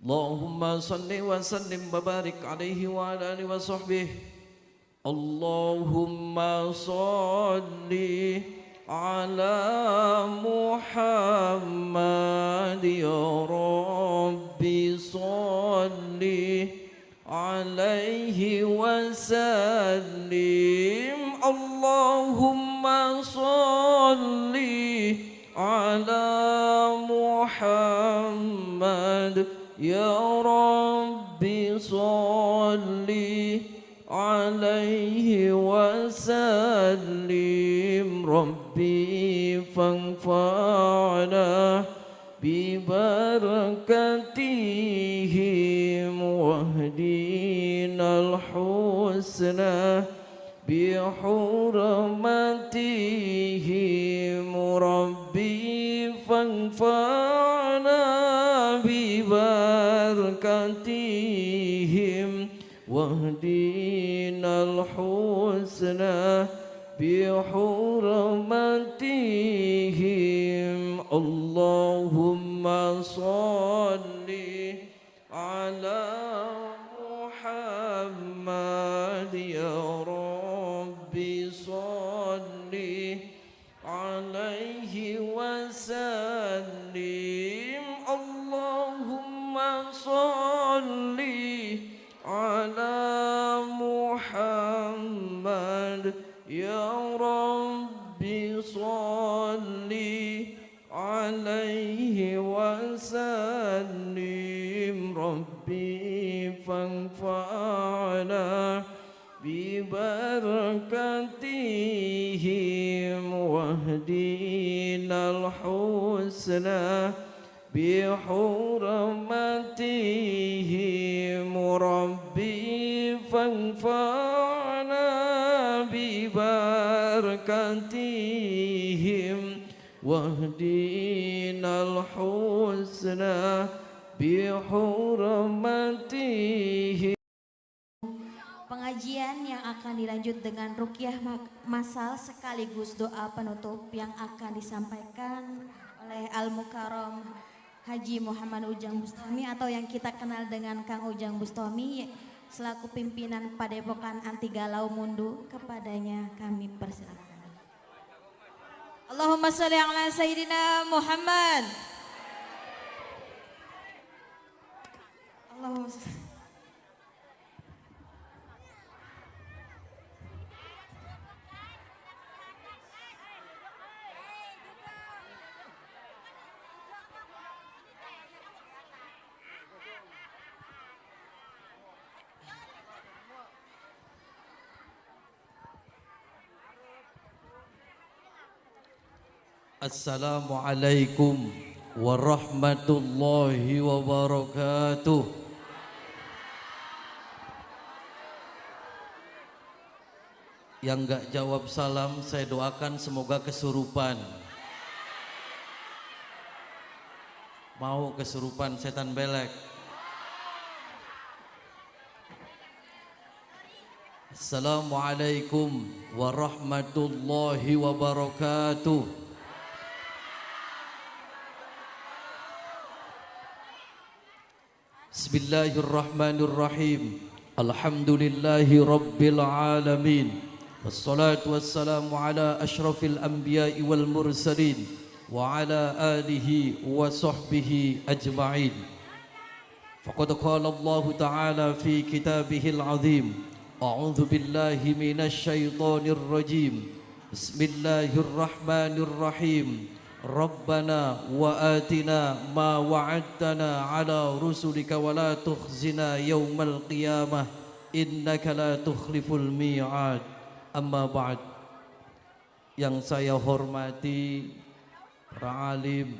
Allahumma salli wa sallim wa barik alaihi wa ala alihi wa sahbihi. Allahumma salli ala Muhammad ya Rabbi salli alaihi wa sallim. Allahumma salli ala Muhammad ya Rabbi salli alaihi wasallim. Rabbi fanfa'na bibarakatihim wahdinal husna bihurmatihim. Rabbi fanfa'na bibarakatihim wahdinal husna bihurmatihim. Allahumma salli ala Muhammad ya Rabbi salli alaihi wasallim. Allahumma salli ala Muhammad ya Rabbi salli alaihi wasallim. Rabbi fanfa'na bibarakatihim wahdinal husna bihurmatihim. Rabbi fanfa'na bibarakatihim wahdinal husna bihurmatihim. Pengajian yang akan dilanjut dengan ruqyah masal sekaligus doa penutup yang akan disampaikan oleh Al-Mukarram Haji Muhammad Ujang Bustami atau yang kita kenal dengan Kang Ujang Bustami selaku pimpinan Padepokan Anti Galau Mundu. Kepadanya kami persilakan. Allahumma sholli ala Sayyidina Muhammad. Allahumma sholli. Assalamualaikum warahmatullahi wabarakatuh. Yang enggak jawab salam saya doakan semoga kesurupan. Mau kesurupan setan belek. Assalamualaikum warahmatullahi wabarakatuh. Bismillahirrahmanirrahim. Alhamdulillahi rabbil alamin. Wassalatu wassalamu ala ashrafil anbiya'i wal mursalin wa ala alihi wa sahbihi ajma'in. Faqad qala Allah ta'ala fi kitabihil azim. A'udzu billahi minasy syaithanir rajim. Bismillahirrahmanirrahim. Rabbana wa atina ma wa'adtana ala rusulika wa la tukhzina yawmal qiyamah innaka la tukhliful mi'ad. Amma ba'd. Yang saya hormati para alim,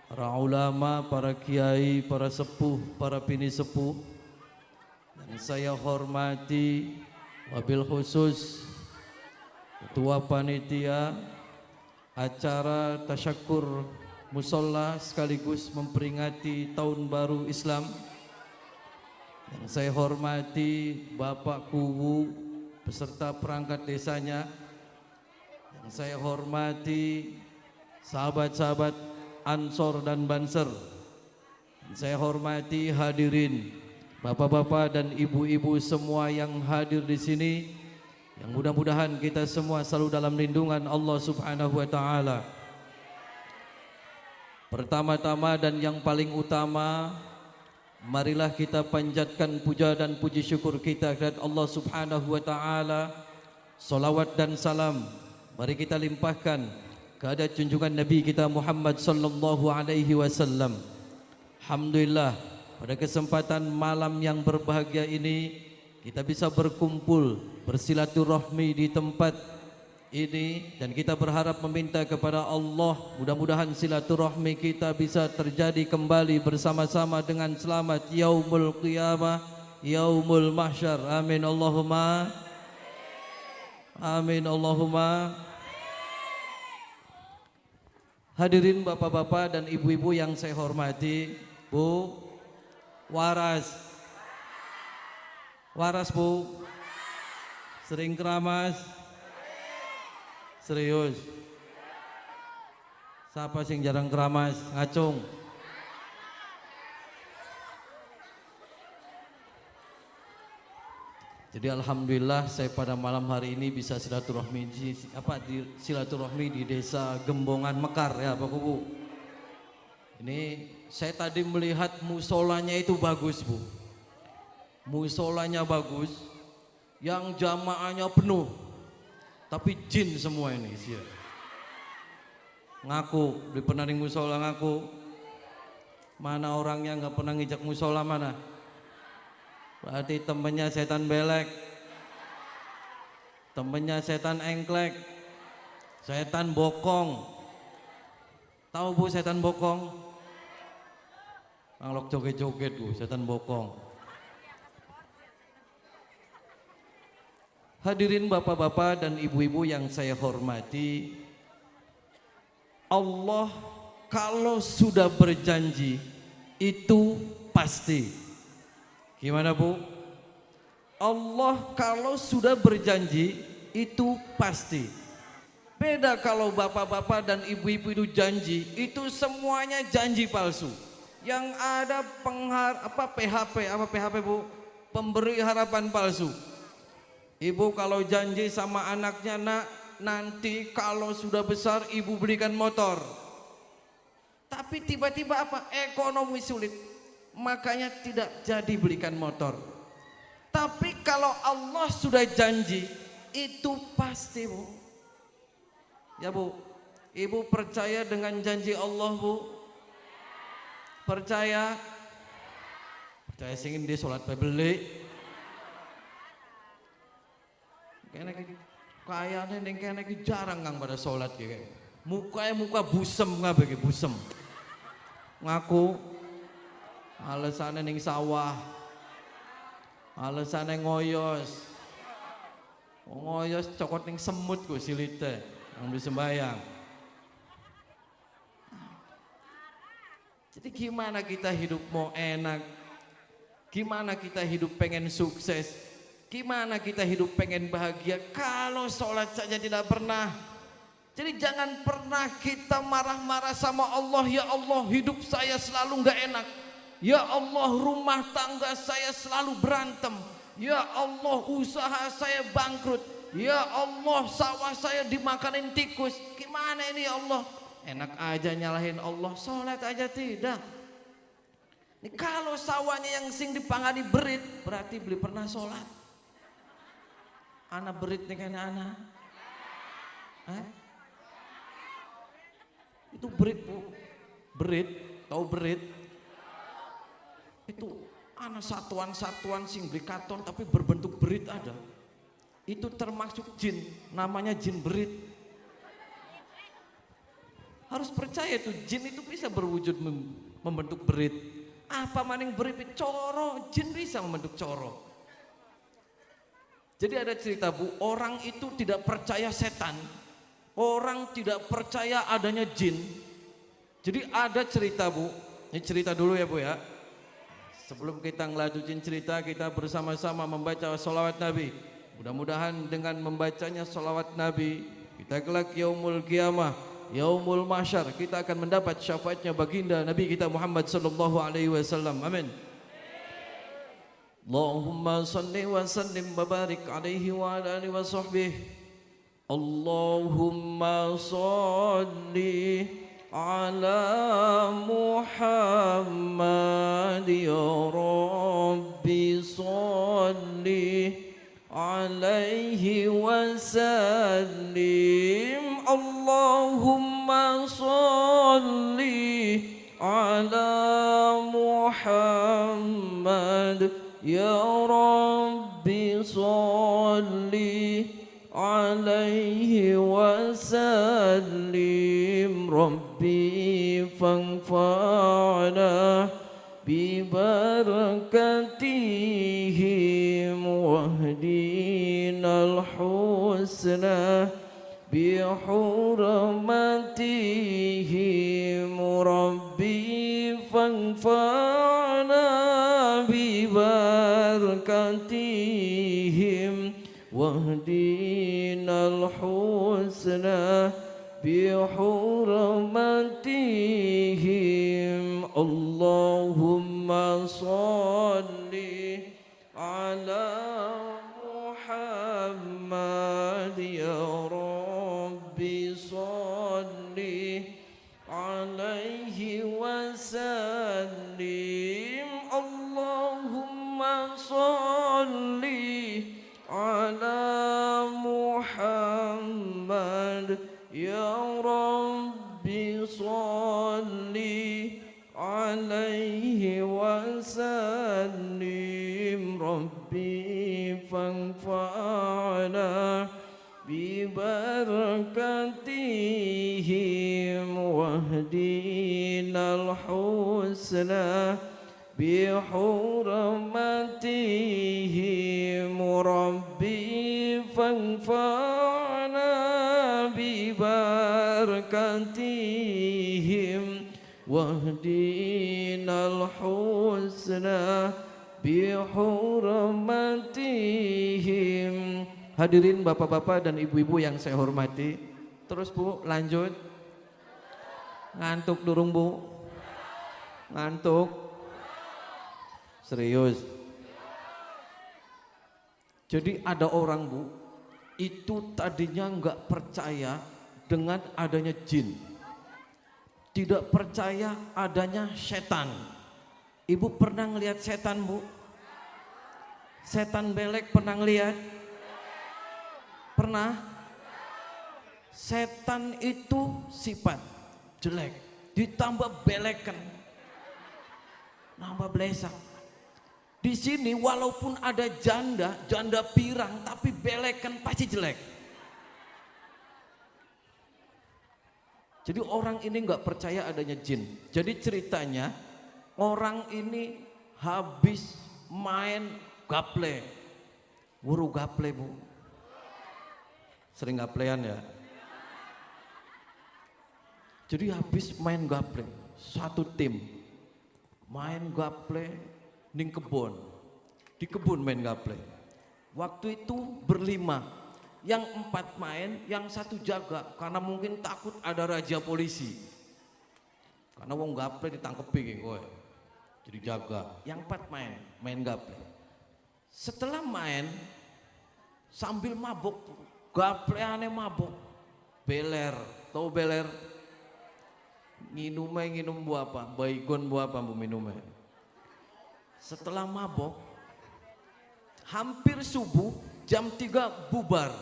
para ulama, para kiai, para sepuh, para bini sepuh. Yang saya hormati wabil khusus ketua panitia acara tasyakur musola sekaligus memperingati tahun baru Islam. Yang saya hormati Bapak Kuwu beserta perangkat desanya. Yang saya hormati sahabat-sahabat Ansor dan Banser. Saya hormati hadirin, bapak-bapak dan ibu-ibu semua yang hadir di sini, yang mudah-mudahan kita semua selalu dalam lindungan Allah Subhanahu wa taala. Pertama-tama dan yang paling utama, marilah kita panjatkan puja dan puji syukur kita kepada Allah Subhanahu wa taala. Salawat dan salam mari kita limpahkan kepada junjungan Nabi kita Muhammad sallallahu alaihi wasallam. Alhamdulillah, pada kesempatan malam yang berbahagia ini kita bisa berkumpul bersilaturahmi di tempat ini, dan kita berharap meminta kepada Allah mudah-mudahan silaturahmi kita bisa terjadi kembali bersama-sama dengan selamat yaumul qiyamah, yaumul mahsyar. Amin Allahumma amin Allahumma. Hadirin bapak-bapak dan ibu-ibu yang saya hormati, Bu, waras Bu, sering keramas, serius. Siapa sing jarang keramas? Ngacung. Jadi alhamdulillah saya pada malam hari ini bisa silaturahmi di desa Gembongan Mekar ya Bapak Bu. Ini saya tadi melihat musolanya itu bagus Bu. Musolanya bagus, yang jamaahnya penuh, tapi jin semua ini sih. Ngaku di pernah di musola ngaku. Mana orangnya nggak pernah ngijak musola mana? Berarti temennya setan belek, temennya setan engklek, setan bokong. Tahu Bu setan bokong? Nganglok joget-joget Bu, setan bokong. Hadirin bapak-bapak dan ibu-ibu yang saya hormati, Allah kalau sudah berjanji itu pasti. Gimana Bu? Allah kalau sudah berjanji itu pasti. Beda kalau bapak-bapak dan ibu-ibu itu janji, itu semuanya janji palsu. Yang ada PHP Bu? Pemberi harapan palsu. Ibu kalau janji sama anaknya, nak nanti kalau sudah besar ibu belikan motor. Tapi tiba-tiba ekonomi sulit, makanya tidak jadi belikan motor. Tapi kalau Allah sudah janji itu pasti Bu. Ya Bu, Ibu percaya dengan janji Allah Bu? Percaya? Percaya singin dia sholat beli. Kayaknya neng kene jarang kang pada sholat kayak. Muka busem nggak bagi busem. Ngaku alasannya neng sawah, alasannya ngoyos cokot neng semut ku silite yang beli sembayang. Jadi gimana kita hidup mau enak? Gimana kita hidup pengen sukses? Gimana kita hidup pengen bahagia kalau sholat saja tidak pernah? Jadi jangan pernah kita marah-marah sama Allah. Ya Allah, hidup saya selalu gak enak. Ya Allah, rumah tangga saya selalu berantem. Ya Allah, usaha saya bangkrut. Ya Allah, sawah saya dimakanin tikus. Gimana ini ya Allah? Enak aja nyalahin Allah, sholat aja tidak. Ini kalau sawahnya yang sing dipangani berit, berarti beli pernah sholat. Anak berit nih kan anak. Itu berit Bu. Berit, tahu berit? Itu anak satuan-satuan sing beli katon tapi berbentuk berit ada. Itu termasuk jin, namanya jin berit. Harus percaya tuh jin itu bisa berwujud membentuk berit. Apa maning berit coro, jin bisa membentuk coro. Jadi ada cerita Bu, orang itu tidak percaya setan, orang tidak percaya adanya jin. Jadi ada cerita Bu, ini cerita dulu ya Bu ya. Sebelum kita ngelanjutin cerita, kita bersama-sama membaca sholawat Nabi. Mudah-mudahan dengan membacanya sholawat Nabi, kita kelak yaumul qiyamah yaumul mahsyar kita akan mendapat syafaatnya baginda Nabi kita Muhammad sallallahu alaihi wasallam. Amin. Allahumma salli wa sallim wa barik alaihi wa ala alihi wa sahbihi. Allahumma salli ala Muhammad ya Rabbi salli alaihi wasallim. Allahumma salli ala Muhammad ya Rabbi salli alaihi wasallim. Rabbi fanfa'na bibarakatihim wahdinal husna bihurmatihim. Rabbi fanfa'na bibarakatihim wahdinal husna bihurmatihim. Allahumma salli ala Muhammad ya Rabbi salli alaihi wasallim. Allahumma salli ala Muhammad ya Rabbi salli alaihi wasallim. Rabbi fanfa'na bibarakatihim wahdinal husna bihurmatihim. Rabbi fanfa'na bibarakatihim wahdinal husna bihurmatihim. Hadirin bapak-bapak dan ibu-ibu yang saya hormati. Terus Bu, lanjut. Ngantuk durung Bu? Ngantuk? Serius? Jadi ada orang Bu, itu tadinya enggak percaya dengan adanya jin. Tidak percaya adanya setan. Ibu pernah ngelihat setan Bu? Setan belek pernah ngelihat? Pernah? Setan itu sifat jelek ditambah belekan, nambah belesak. Di sini walaupun ada janda pirang tapi belekan pasti jelek. Jadi orang ini nggak percaya adanya jin. Jadi ceritanya orang ini habis main gaple, wuru gaple Bu. Sering gaplean ya. Jadi habis main gaple, satu tim main gaple ning kebun, di kebun main gaple. Waktu itu berlima, yang 4 main, yang 1 jaga karena mungkin takut ada raja polisi. Karena wong gaple ditangkepi kowe. Jadi jaga. Yang 4 main gaple. Setelah main sambil mabuk, gapleane mabuk, beler, tahu beler? Nginum buah apa? Baygon buah apa Bu minumnya? Setelah mabuk, hampir subuh, jam 3 bubar.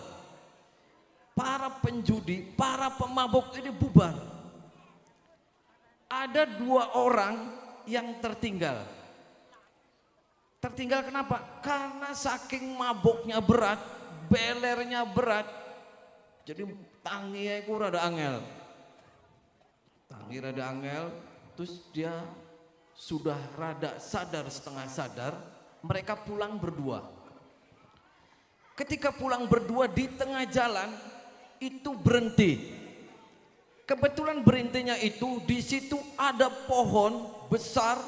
Para penjudi, para pemabuk ini bubar. Ada 2 orang yang tertinggal. Tertinggal kenapa? Karena saking mabuknya berat, belernya berat, jadi tanginya itu rada angel. Tangi rada angel, terus dia sudah rada sadar, setengah sadar. Mereka pulang berdua. Ketika pulang berdua di tengah jalan itu berhenti. Kebetulan berhentinya itu di situ ada pohon besar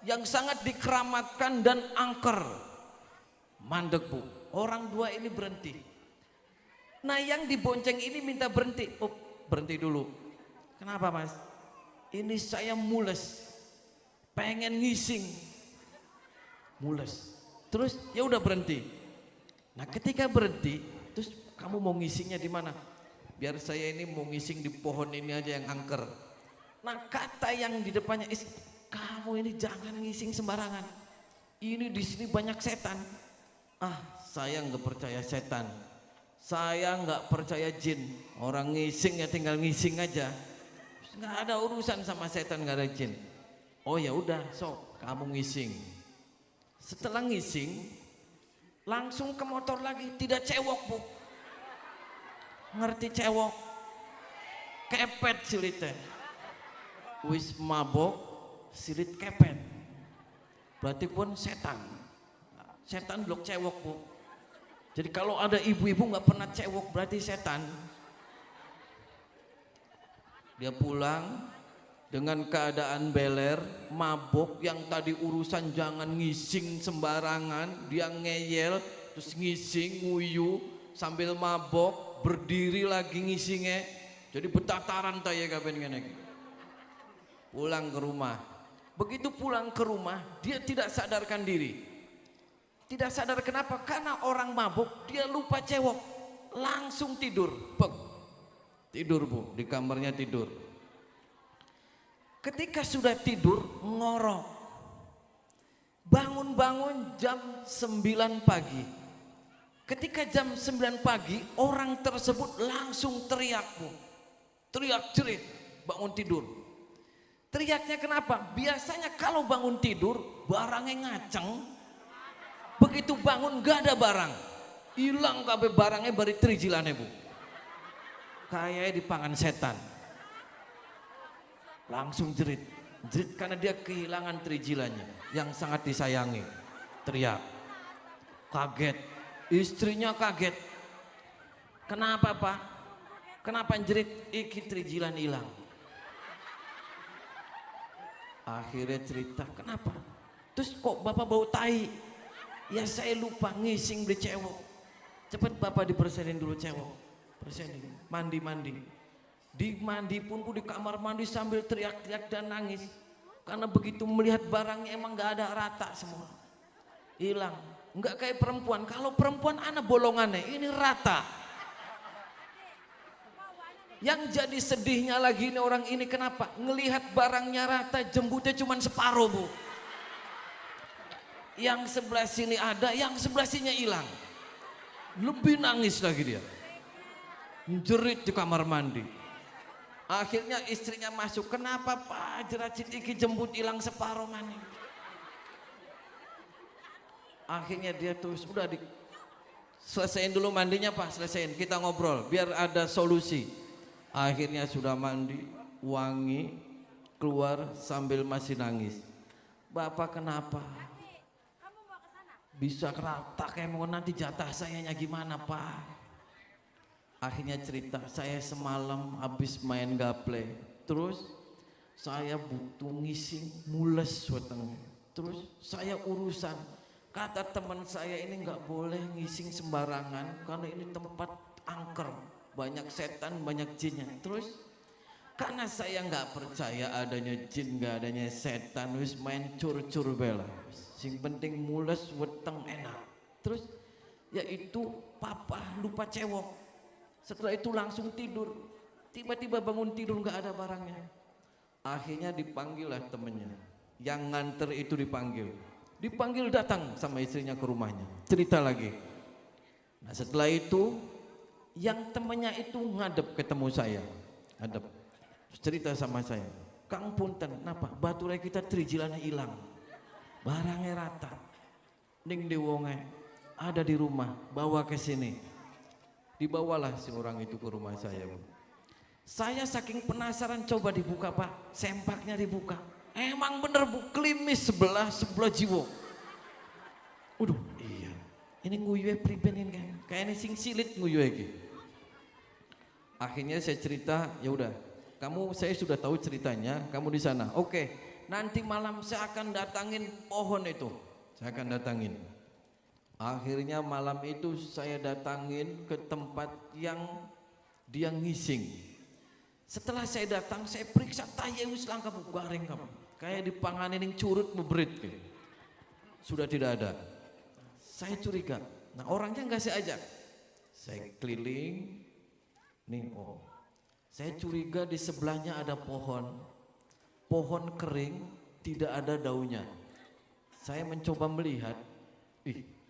yang sangat dikeramatkan dan angker. Mandek Bu. Orang 2 ini berhenti. Nah yang dibonceng ini minta berhenti. Oh berhenti dulu. Kenapa Mas? Ini saya mules, pengen ngising, mules. Terus ya udah berhenti. Nah ketika berhenti, terus kamu mau ngisingnya di mana? Biar saya ini mau ngising di pohon ini aja yang angker. Nah kata yang di depannya, kamu ini jangan ngising sembarangan. Ini di sini banyak setan. Ah, saya nggak percaya setan. Saya nggak percaya jin. Orang ngising ya tinggal ngising aja. Nggak ada urusan sama setan, nggak ada jin. Oh ya udah, sok kamu ngising. Setelah ngising, langsung ke motor lagi, tidak cewok Bu. Ngerti cewok? Kepet silitnya. Wis mabok, silit kepet. Berarti pun setan. Setan blok cewok Bu. Jadi kalau ada ibu-ibu nggak pernah cewok berarti setan. Dia pulang dengan keadaan beler, mabok, yang tadi urusan jangan ngising sembarangan, dia ngeyel, terus ngising, nguyu, sambil mabok, berdiri lagi ngisingnya, jadi betataran taya kapan ngene. Pulang ke rumah, begitu pulang ke rumah, dia tidak sadarkan diri. Tidak sadar kenapa? Karena orang mabok, dia lupa cewok, langsung tidur, tidur Bu, di kamarnya tidur. Ketika sudah tidur, ngorok. Bangun-bangun jam 9 pagi. Ketika jam 9 pagi, orang tersebut langsung teriak Bu. Teriak jerit, bangun tidur. Teriaknya kenapa? Biasanya kalau bangun tidur, barangnya ngaceng. Begitu bangun gak ada barang. Hilang kabeh barangnya bari trijilane Bu. Kayaknya dipangan setan. Langsung jerit, jerit karena dia kehilangan trijilanya yang sangat disayangi. Teriak, kaget, istrinya kaget. Kenapa Pak? Kenapa jerit? Iki trijilan hilang. Akhirnya cerita, kenapa? Terus kok Bapak bau tai? Ya saya lupa ngising beli cewek. Cepet Bapak dipersenin dulu cewek. Persenin, mandi-mandi. Di mandi pun di kamar mandi sambil teriak-teriak dan nangis. Karena begitu melihat barangnya emang gak ada, rata semua. Hilang. Enggak kayak perempuan. Kalau perempuan anak bolongannya, ini rata. Yang jadi sedihnya lagi ini orang ini kenapa? Ngelihat barangnya rata, jembutnya cuma separuh Bu. Yang sebelah sini ada, yang sebelah sini hilang. Lebih nangis lagi dia. Jerit di kamar mandi. Akhirnya istrinya masuk, kenapa Pak jeracit iki jembut hilang separuh mana? Akhirnya dia terus udah selesaiin dulu mandinya Pak, selesaiin, kita ngobrol biar ada solusi. Akhirnya sudah mandi, wangi, keluar sambil masih nangis. Bapak kenapa? Bisa kerata kayak mau nanti jatah sayanya gimana Pak? Akhirnya cerita, saya semalam habis main gaple, terus saya butuh ngising, mules weteng. Terus saya urusan, kata teman saya ini nggak boleh ngising sembarangan karena ini tempat angker, banyak setan, banyak jinnya. Terus karena saya nggak percaya adanya jin, nggak adanya setan, wis main cur-cur bela. Sing penting mules weteng enak. Terus yaitu papa lupa cewek. Setelah itu langsung tidur. Tiba-tiba bangun tidur nggak ada barangnya. Akhirnya dipanggil lah temennya. Yang nganter itu dipanggil. Dipanggil datang sama istrinya ke rumahnya. Cerita lagi. Nah setelah itu yang temennya itu ngadep ketemu saya. Ngadep. Cerita sama saya. Kang punten, kenapa? Baturnya kita trijilana hilang. Barangnya rata. Ning di wonge ada di rumah, bawa ke sini. Dibawalah si orang itu ke rumah saya Bu. Saya saking penasaran coba dibuka Pak, sempaknya dibuka. Emang bener Bu, klimis sebelah jiwo. Waduh iya, ini nguyuhe priben ini kan, kayaknya sing silit nguyuhe iki. Akhirnya saya cerita, ya udah, saya sudah tahu ceritanya, kamu di sana. Oke, nanti malam saya akan datangin pohon itu, saya akan datangin. Akhirnya malam itu saya datangin ke tempat yang dia ngising. Setelah saya datang, saya periksa tayew selangkah bu garing kamu. Kayak dipanganin curut beberit gitu. Sudah tidak ada. Saya curiga. Nah orangnya nggak saya ajak. Saya keliling. Nih saya curiga di sebelahnya ada pohon. Pohon kering, tidak ada daunnya. Saya mencoba melihat.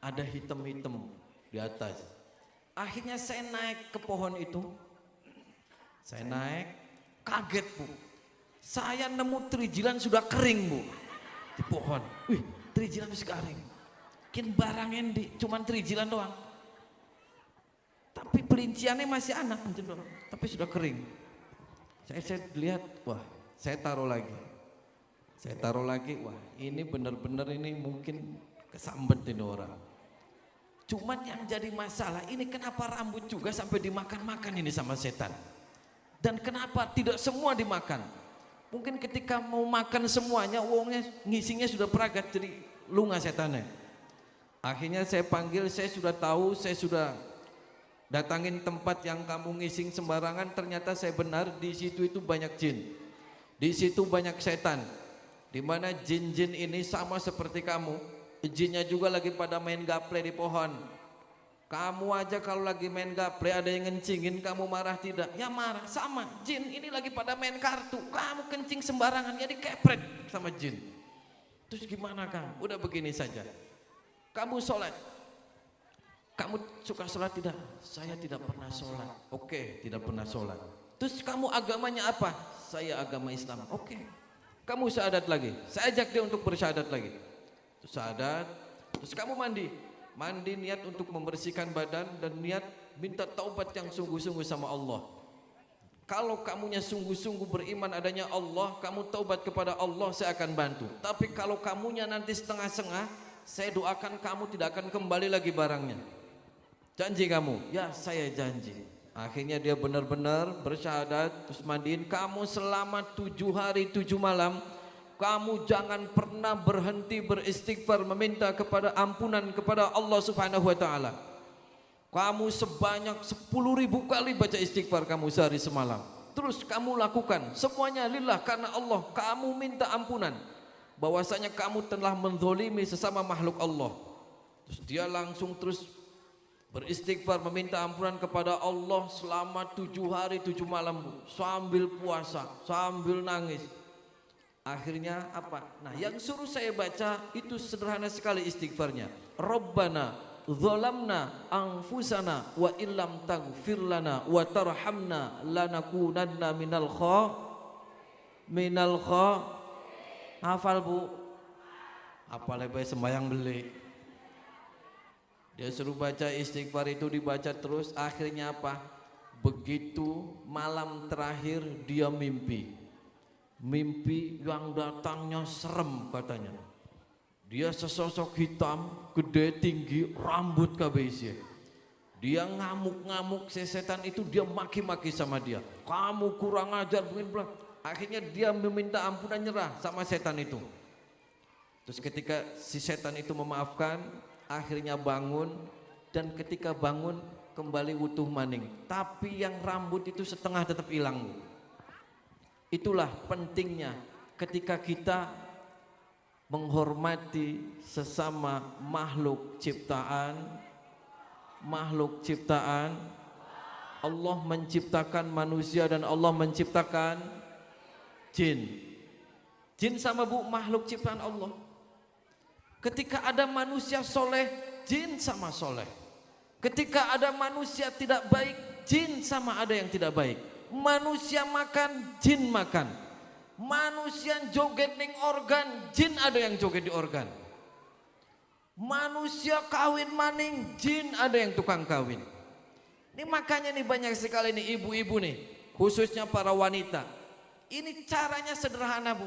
Ada hitam-hitam di atas. Akhirnya saya naik ke pohon itu. Saya naik, kaget bu. Saya nemu terijilan sudah kering bu. Di pohon. Terijilan sudah kering. Mungkin barang endi, cuman terijilan doang. Tapi pelinciannya masih anak. Tapi sudah kering. Saya lihat, wah saya taruh lagi. Wah ini benar-benar ini mungkin kesambet ini orang. Cuman yang jadi masalah, ini kenapa rambut juga sampai dimakan-makan ini sama setan. Dan kenapa tidak semua dimakan? Mungkin ketika mau makan semuanya, uangnya ngisinya sudah peragat, jadi lunga setannya. Akhirnya saya panggil, saya sudah tahu, saya sudah datangin tempat yang kamu ngising sembarangan. Ternyata saya benar, di situ itu banyak jin. Di situ banyak setan. Dimana jin-jin ini sama seperti kamu. Jinnya juga lagi pada main gaple di pohon. Kamu aja kalau lagi main gaple ada yang ngencingin kamu marah tidak? Ya marah, sama jin ini lagi pada main kartu. Kamu kencing sembarangan jadi kepret sama jin. Terus gimana Kang? Udah begini saja. Kamu sholat. Kamu suka sholat tidak? Saya tidak pernah sholat. Oke, tidak pernah sholat. Terus kamu agamanya apa? Saya agama Islam. Oke. Kamu syahadat lagi. Saya ajak dia untuk bersyahadat lagi. Terus syahadat. Terus kamu mandi. Mandi niat untuk membersihkan badan dan niat minta taubat yang sungguh-sungguh sama Allah. Kalau kamunya sungguh-sungguh beriman adanya Allah, kamu taubat kepada Allah, saya akan bantu. Tapi kalau kamunya nanti setengah-setengah, saya doakan kamu tidak akan kembali lagi barangnya. Janji kamu? Ya saya janji. Akhirnya dia benar-benar bersyahadat, terus mandiin. Kamu selama 7 hari 7 malam, kamu jangan pernah berhenti beristighfar, meminta kepada ampunan kepada Allah Subhanahu wa taala. Kamu sebanyak 10.000 kali baca istighfar kamu sehari semalam. Terus kamu lakukan semuanya lillah, karena Allah. Kamu minta ampunan bahwasanya kamu telah menzolimi sesama makhluk Allah. Terus dia langsung terus beristighfar, meminta ampunan kepada Allah selama 7 hari 7 malam sambil puasa, sambil nangis. Akhirnya apa? Nah yang suruh saya baca itu sederhana sekali istighfarnya. Rabbana zalamna anfusana wa illam taghfir lana wa tarhamna lanakunanna minal kha. Hafal bu? Hafal lebih sembayang beli. Dia suruh baca istighfar itu, dibaca terus. Akhirnya apa? Begitu malam terakhir dia mimpi. Mimpi yang datangnya serem katanya. Dia sesosok hitam, gede, tinggi, rambut kabeh. Dia ngamuk-ngamuk, setan itu dia maki-maki sama dia. Kamu kurang ajar begini. Akhirnya dia meminta ampunan, nyerah sama setan itu. Terus ketika si setan itu memaafkan, akhirnya bangun. Dan ketika bangun kembali utuh maning. Tapi yang rambut itu setengah tetap hilang. Itulah pentingnya ketika kita menghormati sesama makhluk ciptaan. Allah menciptakan manusia dan Allah menciptakan jin. Jin sama bu makhluk ciptaan Allah. Ketika ada manusia soleh, jin sama soleh. Ketika ada manusia tidak baik, jin sama ada yang tidak baik. Manusia makan, jin makan. Manusia joget ning organ, jin ada yang joget di organ. Manusia kawin maning, jin ada yang tukang kawin. Ini makanya nih banyak sekali nih ibu-ibu nih, khususnya para wanita. Ini caranya sederhana bu.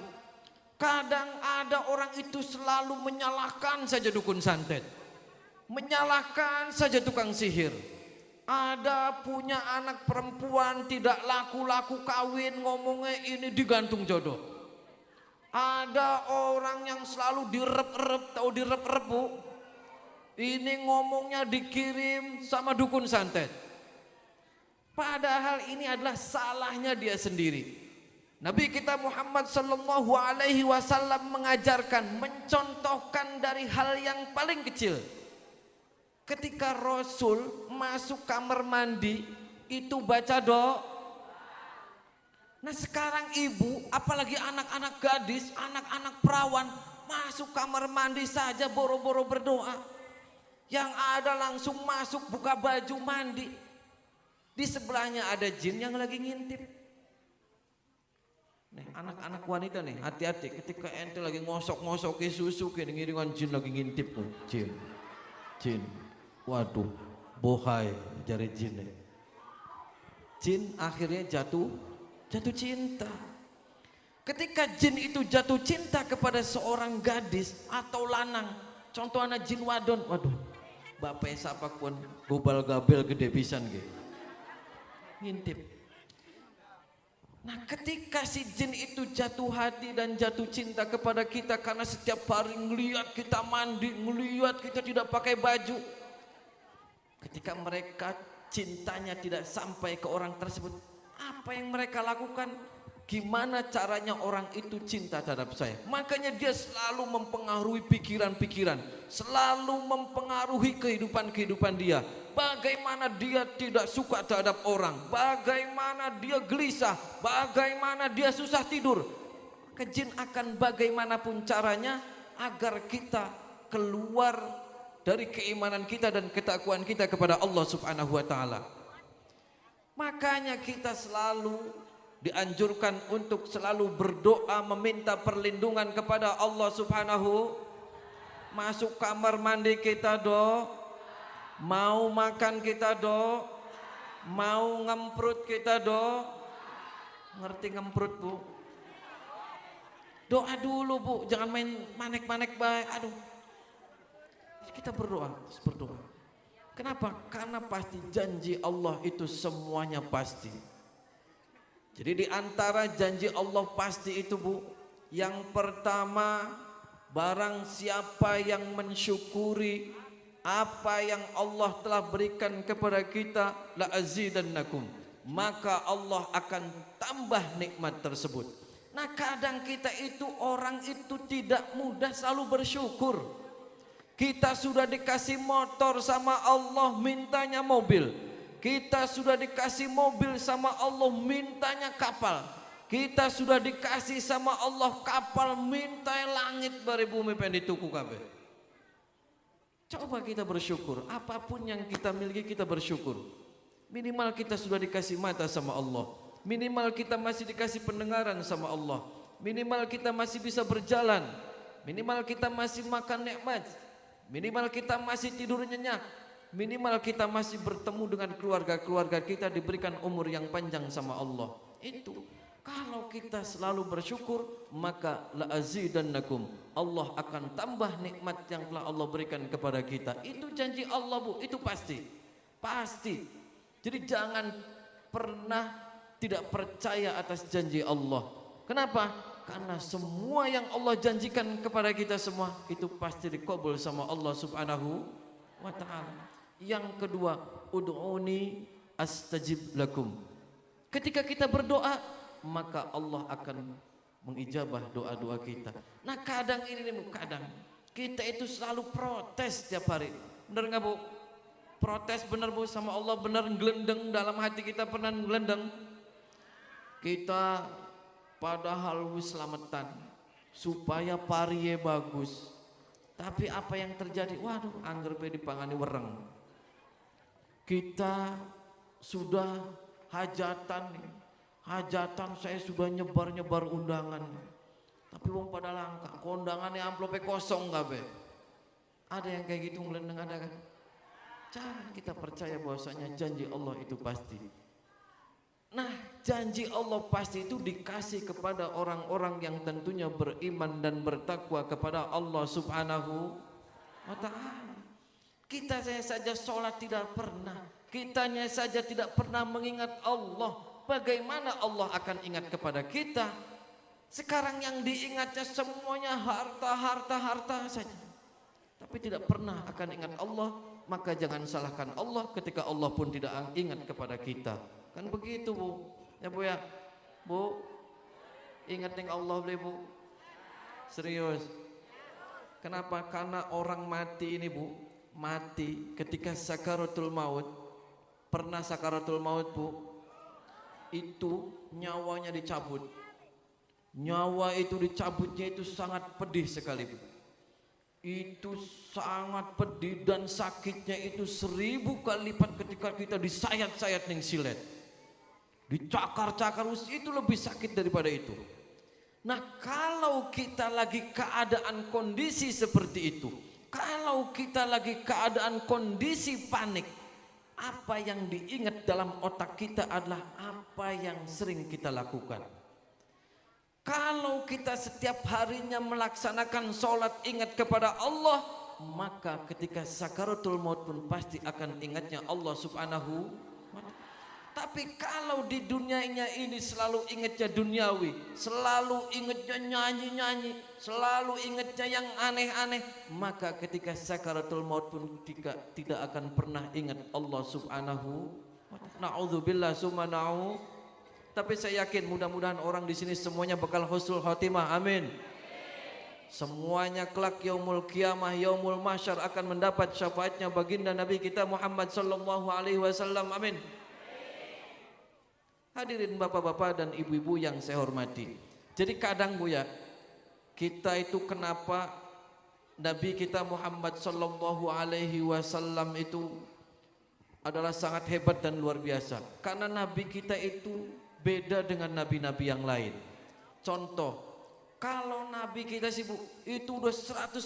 Kadang ada orang itu selalu menyalahkan saja dukun santet, menyalahkan saja tukang sihir. Ada punya anak perempuan tidak laku-laku kawin, ngomongnya ini digantung jodoh. Ada orang yang selalu direp-rep, tahu direp-rep bu? Ini ngomongnya dikirim sama dukun santet. Padahal ini adalah salahnya dia sendiri. Nabi kita Muhammad sallallahu alaihi wasallam mengajarkan, mencontohkan dari hal yang paling kecil. Ketika Rasul masuk kamar mandi itu baca doa. Nah sekarang ibu, apalagi anak-anak gadis, anak-anak perawan masuk kamar mandi saja boro-boro berdoa. Yang ada langsung masuk buka baju mandi. Di sebelahnya ada jin yang lagi ngintip. Nih anak-anak wanita nih, hati-hati ketika ente lagi ngosok-ngosokin susu kayak ngiringan jin lagi ngintip tuh. Jin. Waduh, bohai jari jin nih. Jin akhirnya jatuh cinta. Ketika jin itu jatuh cinta kepada seorang gadis atau lanang, contoh anak jin wadon, waduh, bapak siapa pun gobal gabel gede pisan gitu. Ngintip. Nah ketika si jin itu jatuh hati dan jatuh cinta kepada kita karena setiap hari ngelihat kita mandi, ngelihat kita tidak pakai baju. Ketika mereka cintanya tidak sampai ke orang tersebut, apa yang mereka lakukan? Gimana caranya orang itu cinta terhadap saya? Makanya dia selalu mempengaruhi pikiran-pikiran, selalu mempengaruhi kehidupan dia. Bagaimana dia tidak suka terhadap orang, bagaimana dia gelisah, bagaimana dia susah tidur. Jin akan bagaimanapun caranya agar kita keluar dari keimanan kita dan ketakwaan kita kepada Allah Subhanahu wa taala. Makanya kita selalu dianjurkan untuk selalu berdoa meminta perlindungan kepada Allah Subhanahu. Masuk kamar mandi kita doa, mau makan kita doa, mau ngemprut kita doa. Ngerti ngemprut bu? Doa dulu bu, jangan main manek-manek baik. Aduh, kita berdoa. Kenapa? Karena pasti janji Allah itu semuanya pasti. Jadi di antara janji Allah pasti itu bu, yang pertama, barang siapa yang mensyukuri apa yang Allah telah berikan kepada kita, la azidannakum, maka Allah akan tambah nikmat tersebut. Nah kadang kita itu orang itu tidak mudah selalu bersyukur. Kita sudah dikasih motor sama Allah, mintanya mobil. Kita sudah dikasih mobil sama Allah, mintanya kapal. Kita sudah dikasih sama Allah kapal, minta langit bari bumi pengen dituku kabeh. Coba kita bersyukur, apapun yang kita miliki kita bersyukur. Minimal kita sudah dikasih mata sama Allah, minimal kita masih dikasih pendengaran sama Allah, minimal kita masih bisa berjalan, minimal kita masih makan nikmat, minimal kita masih tidur nyenyak, minimal kita masih bertemu dengan keluarga-keluarga kita, diberikan umur yang panjang sama Allah. Itu kalau kita selalu bersyukur, maka la azidannakum, Allah akan tambah nikmat yang telah Allah berikan kepada kita. Itu janji Allah bu, itu pasti. Jadi jangan pernah tidak percaya atas janji Allah. Kenapa? Karena semua yang Allah janjikan kepada kita semua itu pasti dikabul sama Allah Subhanahu wa ta'ala. Yang kedua, ud'uni astajib lakum. Ketika kita berdoa, maka Allah akan mengijabah doa-doa kita. Nah kadang kita itu selalu protes setiap hari. Benar nggak bu? Protes benar bu sama Allah, benar ngelendeng dalam hati kita, pernah ngelendeng. Kita padahal wis selamatan supaya pariye bagus, tapi apa yang terjadi? Waduh, anggerpe dipangani wereng. Kita sudah hajatan saya sudah nyebar undangan, tapi wong pada langka, kondangannya amplopnya kosong kabeh. Ada yang kayak gitu ngelendeng, ada kan? Jangan kita percaya bahwasanya janji Allah itu pasti. Nah janji Allah pasti itu dikasih kepada orang-orang yang tentunya beriman dan bertakwa kepada Allah Subhanahu wa ta'ala. Kita saja sholat tidak pernah, kitanya saja tidak pernah mengingat Allah. Bagaimana Allah akan ingat kepada kita? Sekarang yang diingatnya semuanya harta saja, tapi tidak pernah akan ingat Allah. Maka jangan salahkan Allah ketika Allah pun tidak ingat kepada kita. Kan begitu Bu. Ya Bu ya. Bu, ingat nih Allah boleh Bu. Serius. Kenapa? Karena orang mati ini Bu, mati ketika sakaratul maut. Pernah sakaratul maut Bu? Itu nyawanya dicabut. Nyawa itu dicabutnya itu sangat pedih sekali Bu. Itu sangat pedih dan sakitnya itu 1000 kali lipat ketika kita disayat-sayat ning silet. Dicakar-cakar itu lebih sakit daripada itu. Nah, kalau kita lagi keadaan kondisi seperti itu, kalau kita lagi keadaan kondisi panik, apa yang diingat dalam otak kita adalah apa yang sering kita lakukan. Kalau kita setiap harinya melaksanakan sholat ingat kepada Allah, maka ketika sakaratul maut pun pasti akan ingatnya Allah subhanahu wa ta'ala. Tapi kalau di dunianya ini selalu ingatnya duniawi, selalu ingatnya nyanyi-nyanyi, selalu ingatnya yang aneh-aneh, maka ketika sakaratul maut pun tidak akan pernah ingat Allah subhanahu wa ta'ala. Na'udzubillah summa na'udzubillah. Tapi saya yakin mudah-mudahan orang di sini semuanya bakal husnul khotimah. Amin. Semuanya kelak yaumul qiyamah, yaumul mahsyar akan mendapat syafaatnya baginda Nabi kita Muhammad sallallahu alaihi wasallam. Amin. Hadirin bapak-bapak dan ibu-ibu yang saya hormati. Jadi kadang Bu ya, kita itu kenapa Nabi kita Muhammad sallallahu alaihi wasallam itu adalah sangat hebat dan luar biasa. Karena Nabi kita itu beda dengan nabi-nabi yang lain. Contoh, kalau Nabi kita sih Bu, itu udah 100%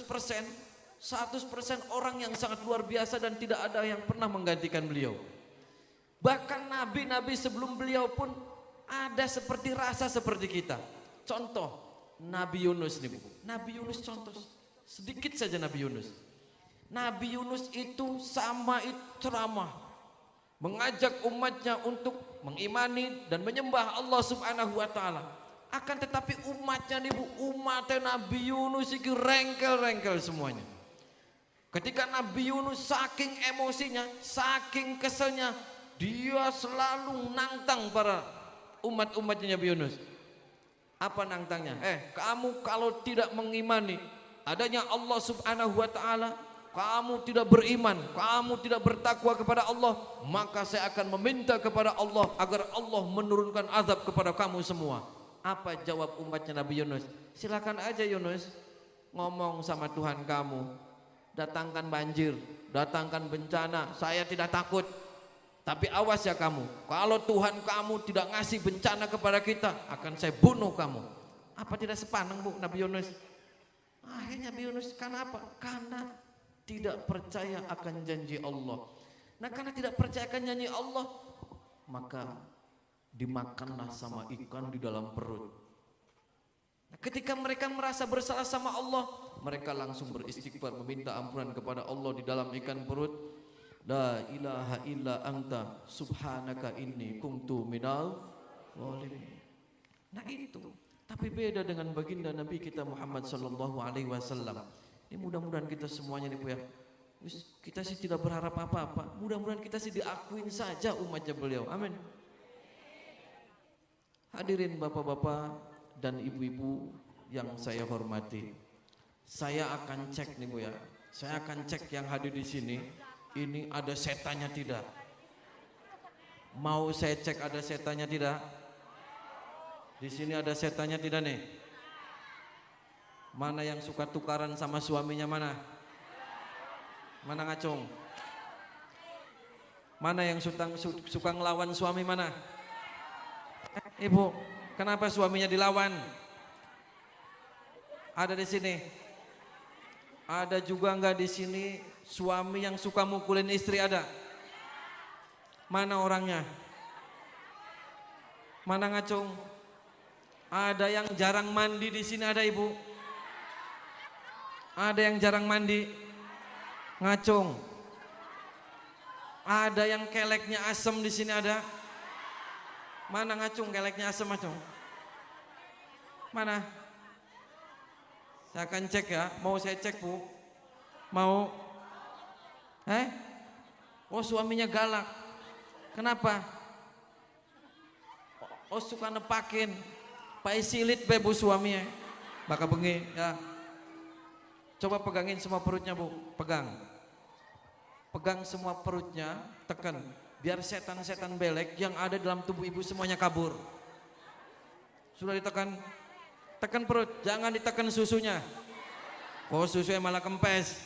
orang yang sangat luar biasa dan tidak ada yang pernah menggantikan beliau. Bahkan nabi-nabi sebelum beliau pun ada seperti rasa seperti kita. Contoh, Nabi Yunus nih Bu. Nabi Yunus contoh, sedikit saja Nabi Yunus. Nabi Yunus itu sama itu ceramah, mengajak umatnya untuk mengimani dan menyembah Allah subhanahu wa ta'ala. Akan tetapi umatnya nih Bu, umatnya Nabi Yunus itu rengkel-rengkel semuanya. Ketika Nabi Yunus saking emosinya, saking keselnya, dia selalu nantang para umat-umatnya Nabi Yunus. Apa nantangnya? Kamu kalau tidak mengimani adanya Allah subhanahu wa ta'ala, kamu tidak beriman, kamu tidak bertakwa kepada Allah, maka saya akan meminta kepada Allah agar Allah menurunkan azab kepada kamu semua. Apa jawab umatnya Nabi Yunus? Silakan aja Yunus, ngomong sama Tuhan kamu, datangkan banjir, datangkan bencana, saya tidak takut. Tapi awas ya kamu, kalau Tuhan kamu tidak ngasih bencana kepada kita, akan saya bunuh kamu. Apa tidak sepaneng Bu Nabi Yunus? Akhirnya Nabi Yunus karena apa? Karena tidak percaya akan janji Allah. Nah, karena tidak percaya akan janji Allah, maka dimakanlah sama ikan di dalam perut. Nah, ketika mereka merasa bersalah sama Allah, mereka langsung beristighfar meminta ampunan kepada Allah di dalam ikan perut. La ilaha illa anta subhanaka inni kuntu minal zalimin. Nah itu, tapi beda dengan baginda Nabi kita Muhammad sallallahu alaihi wasallam. Ini mudah-mudahan kita semuanya nih Bu ya, kita sih tidak berharap apa-apa, mudah-mudahan kita sih diakuin saja umatnya beliau. Amin. Hadirin bapak-bapak dan ibu-ibu yang saya hormati, saya akan cek nih Bu ya, saya akan cek yang hadir di sini, ini ada setannya tidak? Mau saya cek ada setannya tidak? Di sini ada setannya tidak nih? Mana yang suka tukaran sama suaminya mana? Mana ngacung? Mana yang suka ngelawan suami mana? Ibu, kenapa suaminya dilawan? Ada di sini. Ada juga enggak di sini suami yang suka mukulin istri ada? Mana orangnya? Mana ngacung? Ada yang jarang mandi di sini ada Ibu? Ada yang jarang mandi? Ngacung. Ada yang keleknya asem di sini ada? Mana ngacung keleknya asem ngacung? Mana? Saya akan cek ya. Mau saya cek Bu? Mau? Oh suaminya galak. Kenapa? Oh suka nepakin. Pai silit bebu suami maka bengi ya. Coba pegangin semua perutnya Bu, pegang. Pegang semua perutnya, tekan. Biar setan-setan belek yang ada dalam tubuh ibu semuanya kabur. Sudah ditekan, tekan perut, jangan ditekan susunya. Oh susunya malah kempes.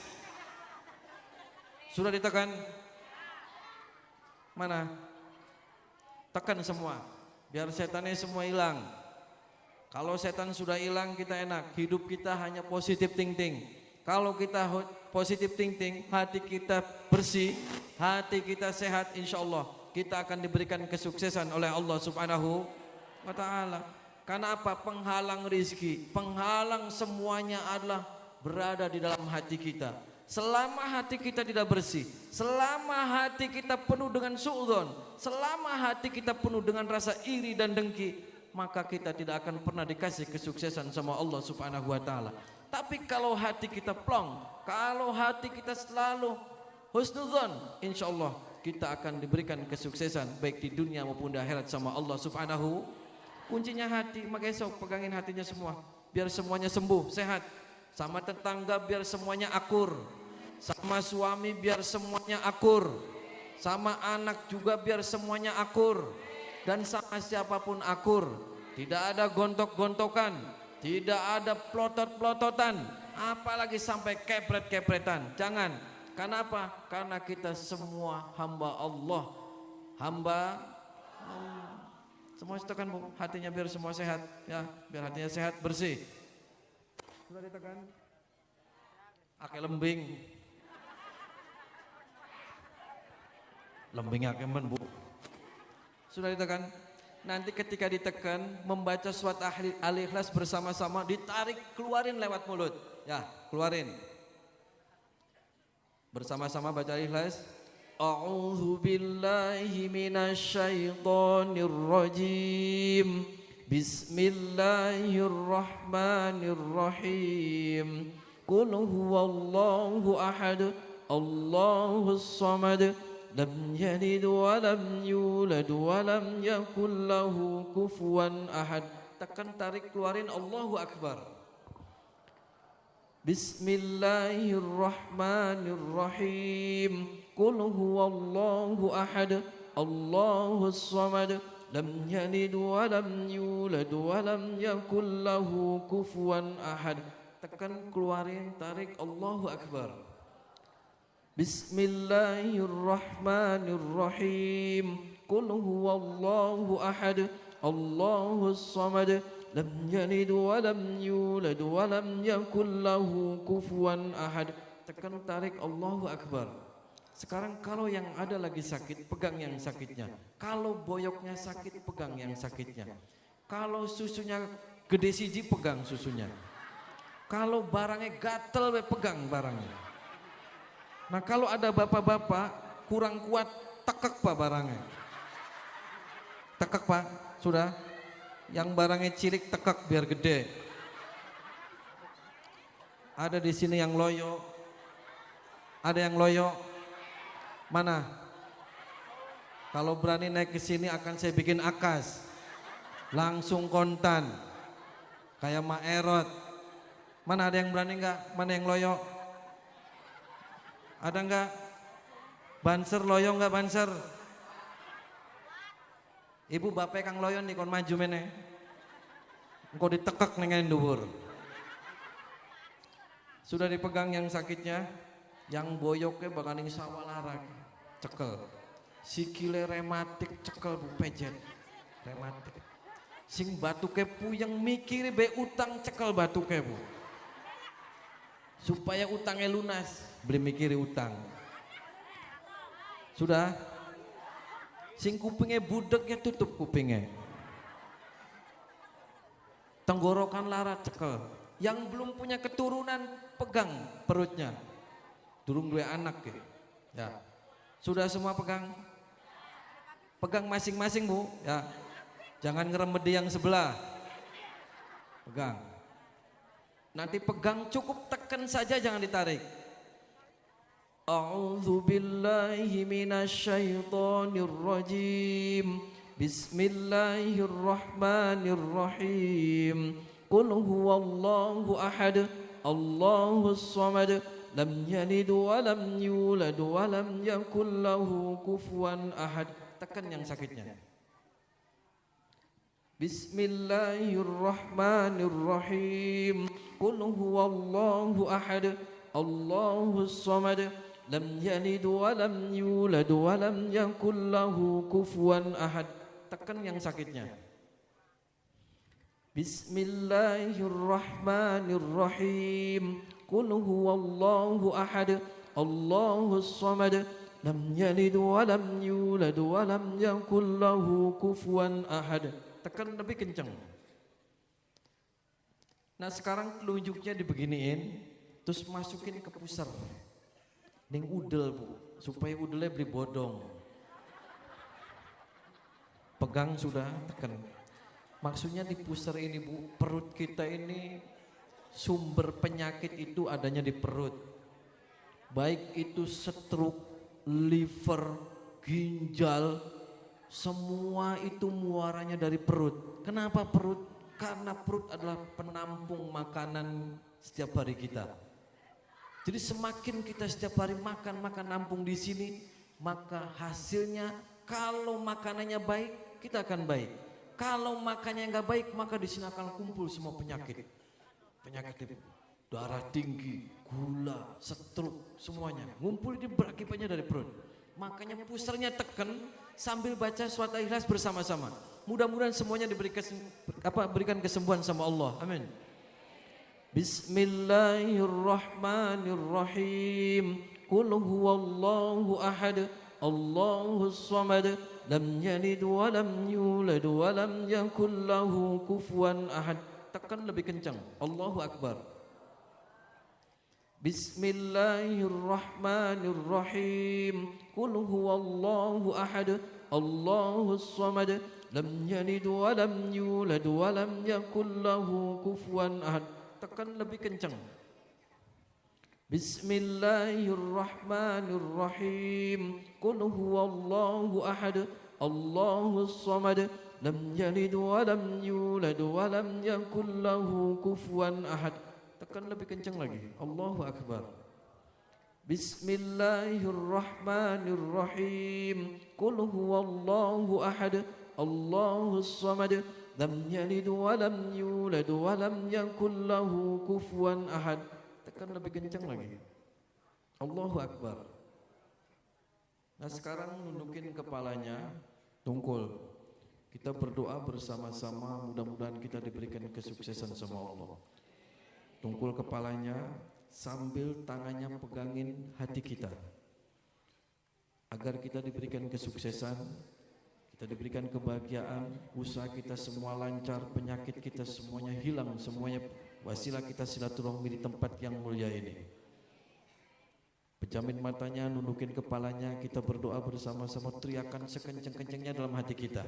Sudah ditekan, mana? Tekan semua, biar setannya semua hilang. Kalau setan sudah hilang kita enak, hidup kita hanya positif thinking. Kalau kita positif thinking, hati kita bersih, hati kita sehat, insya Allah kita akan diberikan kesuksesan oleh Allah Subhanahu wa Ta'ala. Karena apa? Penghalang rizki, penghalang semuanya adalah berada di dalam hati kita. Selama hati kita tidak bersih, selama hati kita penuh dengan suudzon, selama hati kita penuh dengan rasa iri dan dengki, maka kita tidak akan pernah dikasih kesuksesan sama Allah Subhanahu wa Ta'ala. Tapi kalau hati kita plong, kalau hati kita selalu husnudzon, insya Allah kita akan diberikan kesuksesan baik di dunia maupun di akhirat sama Allah Subhanahu. Kuncinya hati, makanya sok pegangin hatinya semua, biar semuanya sembuh, sehat. Sama tetangga biar semuanya akur, sama suami biar semuanya akur, sama anak juga biar semuanya akur, dan sama siapapun akur. Tidak ada gontok-gontokan, tidak ada plotot-plototan, apalagi sampai kepret-kepretan. Jangan. Karena apa? Karena kita semua hamba Allah, hamba Allah. Semua tekan Bu, hatinya biar semua sehat ya, biar hatinya sehat, bersih. Sudah ditekan? Ake lembing. Lembing ake men Bu. Sudah ditekan? Nanti ketika ditekan membaca surat Al-Ikhlas bersama-sama, ditarik keluarin lewat mulut. Ya, keluarin. Bersama-sama baca Al-Ikhlas. A'udzu billahi minasyaitonir rajim. Bismillahirrahmanirrahim. Qul huwallahu ahad, Allahus samad. Lam yalid wa lam yulad wa lam yakul lahu kufuwan ahad. Tekan, tarik, keluarin, Allahu akbar. Bismillahirrahmanirrahim. Qul huwallahu ahad, Allahus samad. Lam yalid wa lam yulad wa lam yakul lahu kufuwan ahad. Tekan, keluarin, tarik, Allahu akbar. Bismillahirrahmanirrahim. Qul huwallahu ahad, Allahus samad. Lam yalid wa lam yulad wa lam yakul lahu kufuwan ahad. Tekan, tarik, Allahu akbar. Sekarang kalau yang ada lagi sakit, pegang yang sakitnya. Kalau boyoknya sakit, pegang yang sakitnya. Kalau susunya gede siji, pegang susunya. Kalau barangnya gatel, pegang barangnya. Nah kalau ada bapak-bapak kurang kuat, tekek Pak barangnya. Tekek Pak, sudah. Yang barangnya cilik tekek biar gede. Ada di sini yang loyo. Ada yang loyo. Mana? Kalau berani naik ke sini akan saya bikin akas. Langsung kontan. Kayak Mak Erot. Mana ada yang berani enggak? Mana yang loyo? Ada enggak? Banser loyo enggak banser? Ibu bapak kang loyo nih kon maju meneh. Engko ditekek nengen dhuwur. Sudah dipegang yang sakitnya, yang boyoknya bakal ning sawalarang. Cekel. Sikile rematik cekel Bu pejet. Rematik. Sing batuke puyeng mikiri be utang cekel batuke Bu. Supaya utangnya lunas, beli mikiri utang. Sudah? Sing kupingnya budeknya tutup kupingnya. Tenggorokan larat cekel. Yang belum punya keturunan pegang perutnya. Durung dua anak ya. Sudah semua pegang? Pegang masing-masing Bu ya. Jangan ngeremedi yang sebelah. Pegang. Nanti pegang cukup tekan saja, jangan ditarik. A'udzu billahi minasyaitonir rajim. Bismillahirrahmanirrahim. Qul huwallahu ahad, Allahus samad, lam yalid wa lam yulad wa lam yakul lahu kufuwan ahad. Tekan yang sakitnya. Bismillahirrahmanirrahim. Qul huwallahu ahad, Allahus samad, lam yalid wa lam yulad wa lam yakul lahu kufuwan ahad. Tekan yang sakitnya. Bismillahirrahmanirrahim. Qul huwallahu ahad, Allahus samad, lam yalid wa lam yulad wa lam yakul lahu kufuwan ahad. Tekan lebih kencang. Nah sekarang telunjuknya dibeginiin, terus masukin ke pusar. Ning udel bu, supaya udelnya beli bodong. Pegang sudah, tekan. Maksudnya di pusar ini bu, perut kita ini sumber penyakit itu adanya di perut. Baik itu stroke, liver, ginjal, semua itu muaranya dari perut. Kenapa perut? Karena perut adalah penampung makanan setiap hari kita. Jadi semakin kita setiap hari makan nampung di sini, maka hasilnya kalau makanannya baik, kita akan baik. Kalau makannya nggak baik, maka di sini akan kumpul semua penyakit. Penyakit darah tinggi, gula, stroke, semuanya ngumpul ini berakibatnya dari perut. Makanya pusarnya tekan sambil baca surat Ikhlas bersama-sama. Mudah-mudahan semuanya berikan kesembuhan sama Allah. Amin. Bismillahirrahmanirrahim. Qul huwallahu ahad, Allahus samad, lam yalid wa lam yulad wa lam yakul lahu kufuwan ahad. Tekan lebih kencang. Allahu akbar. Bismillahirrahmanirrahim. Qul huwallahu ahad, Allahus samad, lam yalid wa lam yulad wa lam yakul lahu kufuwan ahad. Tekan lebih kencang. Bismillahirrahmanirrahim. Qul huwallahu ahad, Allahus samad, lam yalid wa lam yulad wa lam yakul lahu kufuwan ahad. Tekan lebih kencang lagi. Allahu akbar. Bismillahirrahmanirrahim. Qul huwallahu ahad, Allahus samad, lam yalid wa lam yulad wa lam yakul lahu kufuwan ahad. Tekan lebih kencang lagi. Allahu akbar. Nah sekarang nundukin kepalanya, tungkul. Kita berdoa bersama-sama, mudah-mudahan kita diberikan kesuksesan sama Allah. Tungkul kepalanya sambil tangannya pegangin hati kita. Agar kita diberikan kesuksesan, kita diberikan kebahagiaan, usaha kita semua lancar, penyakit kita semuanya hilang, semuanya wasilah kita silaturahmi di tempat yang mulia ini. Pejamin matanya, nundukin kepalanya, kita berdoa bersama-sama, teriakan sekencang-kencangnya dalam hati kita.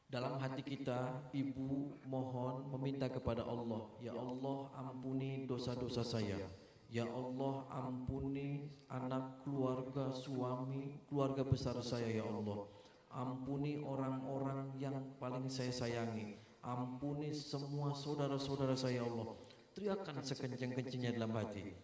Dalam hati kita, ibu mohon meminta kepada Allah, ya Allah ampuni dosa-dosa saya. Ya Allah ampuni anak, keluarga, suami, keluarga besar saya ya Allah. Ampuni orang-orang yang paling saya sayangi. Ampuni semua saudara-saudara saya ya Allah. Teriakan sekencang-kencangnya dalam hati.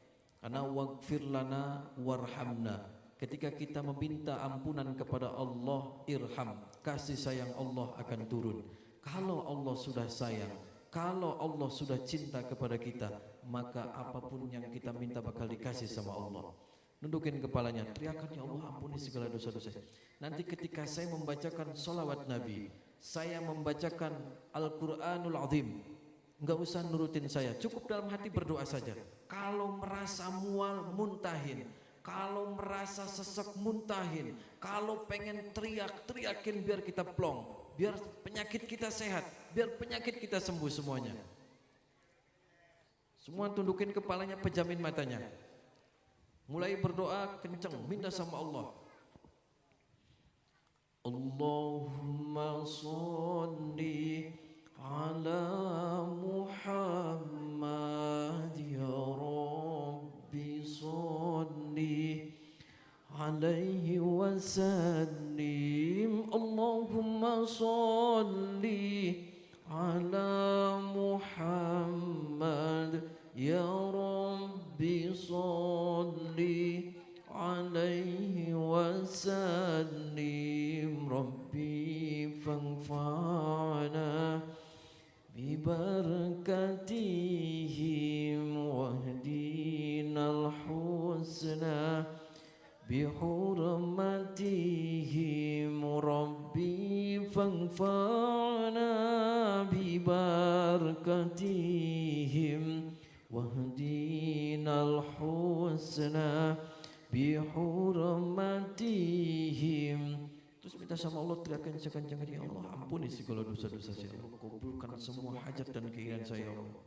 Ana waghfir lana warhamna. Ketika kita meminta ampunan kepada Allah, irham, kasih sayang Allah akan turun. Kalau Allah sudah sayang, kalau Allah sudah cinta kepada kita, maka apapun yang kita minta bakal dikasih sama Allah. Nundukin kepalanya, teriakan ya Allah ampuni segala dosa-dosa. Nanti ketika saya membacakan sholawat Nabi, saya membacakan Al-Quranul Azim, enggak usah nurutin saya, cukup dalam hati berdoa saja. Kalau merasa mual, muntahin. Kalau merasa sesek, muntahin. Kalau pengen teriak, teriakin biar kita plong. Biar penyakit kita sehat. Biar penyakit kita sembuh semuanya. Semua tundukin kepalanya, pejamin matanya. Mulai berdoa kencang, minta sama Allah. Allahumma sholli ala Muhammad ya Rabbi sholli alaihi wasallim. Allahumma عليه وسلم ربي فانفعنا ببركتهم واهدنا الحسنى بحرمتهم ربي فانفعنا ببركتهم واهدنا الحسنى بحرمتهم. Terus minta sama Allah, teriakan sekencang-kencangnya, ya Allah ampuni segala dosa-dosa saya, Allah kabulkan semua hajat dan keinginan saya, ya Allah.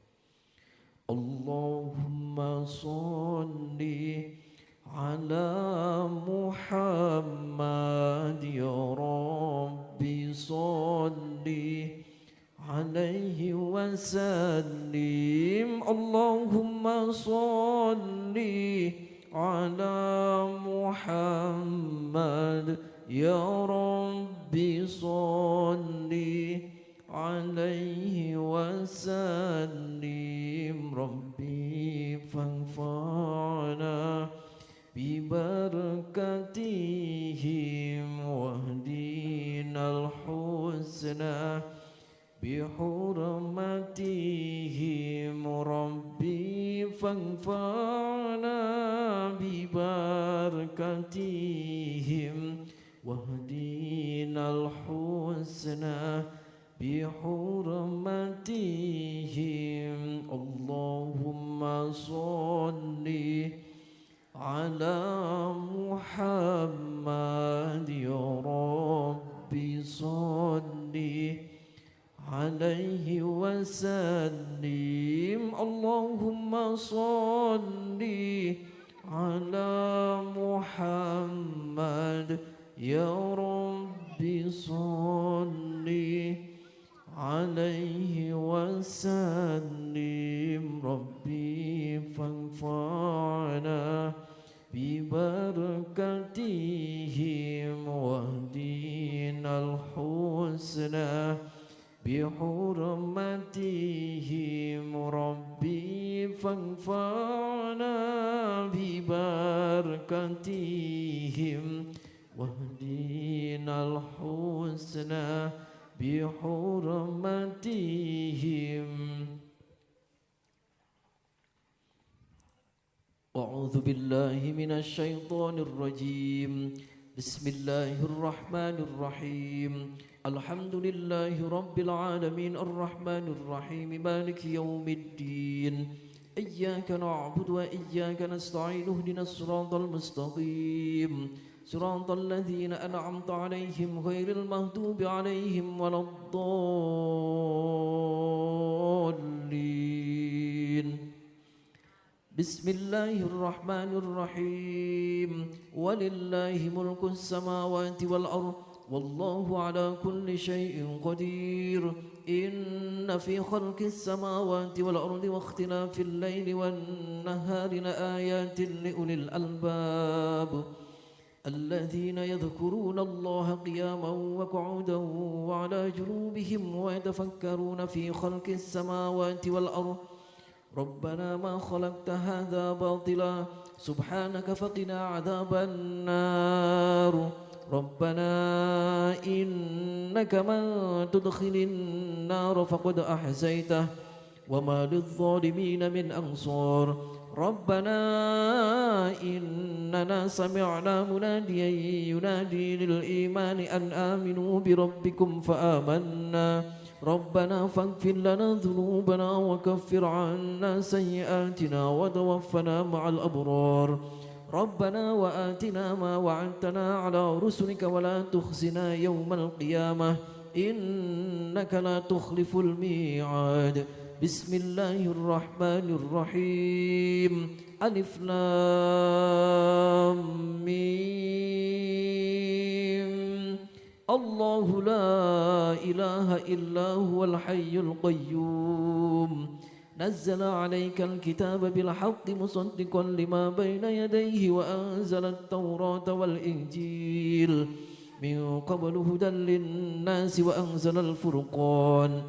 Allahumma sholli ala Muhammad ya Rabbi sholli alaihi wasallim. Allahumma sholli ala Muhammad ya Rabbi sholli alaihi wasallim Rabbi fanfa'na ببركتهم واهدنا الحسنى بحرمتهم ربي فانفعنا ببركتهم واهدنا الحسنى بحرمتهم. اللهم صل على محمد يا ربي صل عليه وسلم. اللهم صل على محمد يا ربي صل عليه وسلم ربي فانفعنا ببركتهم واهدنا الحسنى بحرمتهم ربي فانفعنا ببركتهم واهدنا الحسنى بحرمتهم. أعوذ بالله من الشيطان الرجيم. بسم الله الرحمن الرحيم. الحمد لله رب العالمين الرحمن الرحيم مالك يوم الدين. إياك نعبد وإياك نستعين اهدنا الصراط المستقيم صراط الذين أنعمت عليهم غير المغضوب عليهم ولا الضالين. بسم الله الرحمن الرحيم. ولله ملك السماوات والأرض والله على كل شيء قدير. إن في خلق السماوات والأرض واختلاف الليل والنهار لآيات لأولي الألباب الذين يذكرون الله قياما وقعودا وعلى جنوبهم ويتفكرون في خلق السماوات والأرض ربنا ما خلقت هذا باطلا سبحانك فقنا عذاب النار. ربنا إنك من تدخل النار فقد أحزيته وما للظالمين من أنصار. ربنا إننا سمعنا مناديا ينادي للإيمان أن آمنوا بربكم فآمنا. ربنا فاغفر لنا ذنوبنا وكفر عنا سيئاتنا وتوفنا مع الأبرار. ربنا وآتنا ما وعدتنا على رسلك ولا تخزنا يوم القيامة إنك لا تخلف الميعاد. بسم الله الرحمن الرحيم. ألف لام ميم. الله لا إله إلا هو الحي القيوم نزل عليك الكتاب بالحق مصدقا لما بين يديه وأنزل التوراة والإنجيل من قبل هدى للناس وأنزل الفرقان.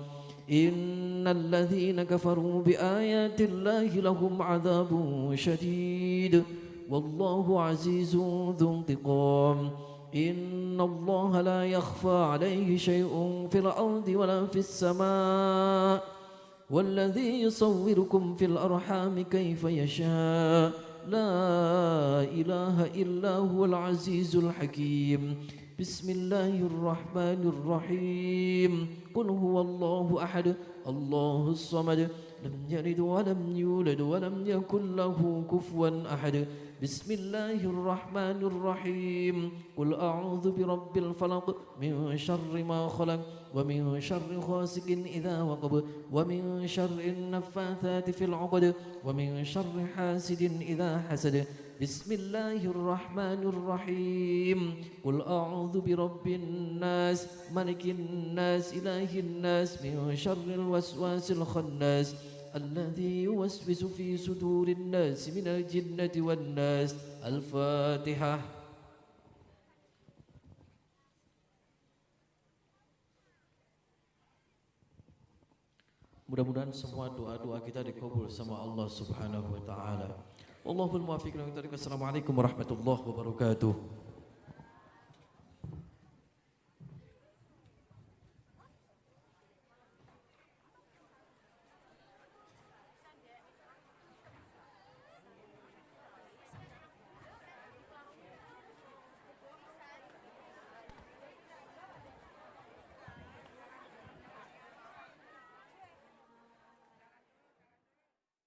إن الذين كفروا بآيات الله لهم عذاب شديد والله عزيز ذو انتقام إن الله لا يخفى عليه شيء في الأرض ولا في السماء والذي يصوركم في الأرحام كيف يشاء لا إله إلا هو العزيز الحكيم بسم الله الرحمن الرحيم قل هو الله أحد الله الصمد لم يلد ولم يولد ولم يكن له كفوا أحد بسم الله الرحمن الرحيم قل أعوذ برب الفلق من شر ما خلق ومن شر غاسق إذا وقب ومن شر النفاثات في العقد ومن شر حاسد إذا حسد بسم الله الرحمن الرحيم قل أعوذ برب الناس ملك الناس إله الناس من شر الوسواس الخناس الذي يوسوس في صدور الناس من الجنة والناس الفاتحة. Mudah-mudahan semua doa-doa kita dikabul sama Allah Subhanahu wa taala. Allahul muwaffiq. Assalamualaikum warahmatullahi wabarakatuh.